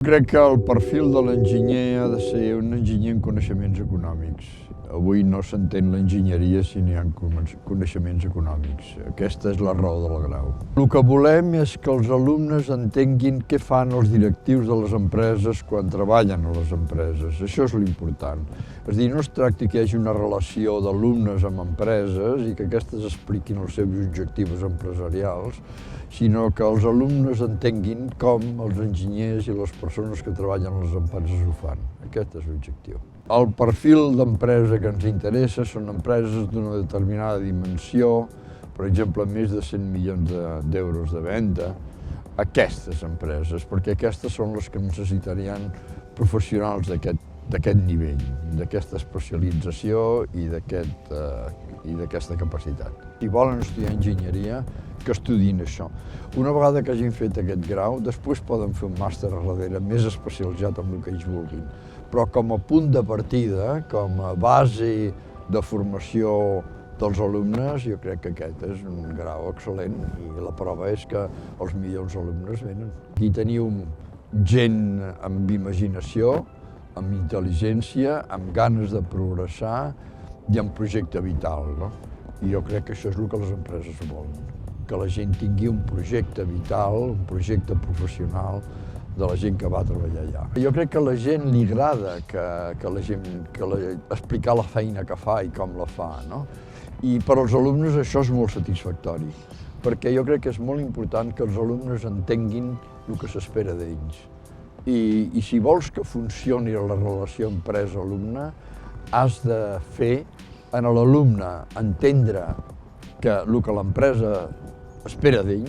Crec que el perfil de l'enginyer ha de ser un enginyer amb coneixements econòmics. Avui no s'entén l'enginyeria si no hi ha coneixements econòmics. Aquesta és la raó del grau. El que volem és que els alumnes entenguin què fan els directius de les empreses quan treballen a les empreses. Això és l'important. És a dir, no es tracta que hi hagi una relació d'alumnes amb empreses i que aquestes expliquin els seus objectius empresarials, sinó que els alumnes entenguin com els enginyers i les persones que treballen a les empreses ho fan. Aquest és l'objectiu. El perfil d'empresa que ens interessa són empreses d'una determinada dimensió, per exemple, més de 100 milions d'euros de venda, aquestes empreses, perquè aquestes són les que necessitarien professionals d'aquest nivell, d'aquesta especialització i d'aquesta capacitat. Si volen estudiar enginyeria, que estudiïn això. Una vegada que hagin fet aquest grau, després poden fer un màster a darrere, més especialitzat en el que ells vulguin. Però com a punt de partida, com a base de formació dels alumnes, jo crec que aquest és un grau excel·lent i la prova és que els millors alumnes venen. Aquí teniu gent amb imaginació, amb intel·ligència, amb ganes de progressar i amb projecte vital, no? I jo crec que això és el que les empreses volen, que la gent tingui un projecte vital, un projecte professional de la gent que va treballar allà. Jo crec que a la gent li agrada explicar la feina que fa i com la fa, no? I per als alumnes això és molt satisfactori, perquè jo crec que és molt important que els alumnes entenguin el que s'espera d'ells. I si vols que funcioni la relació empresa-alumne, has de fer en l'alumne entendre el que l'empresa espera d'ell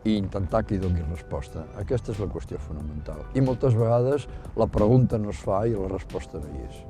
i intentar que hi doni resposta. Aquesta és la qüestió fonamental. I moltes vegades la pregunta no es fa i la resposta no hi és.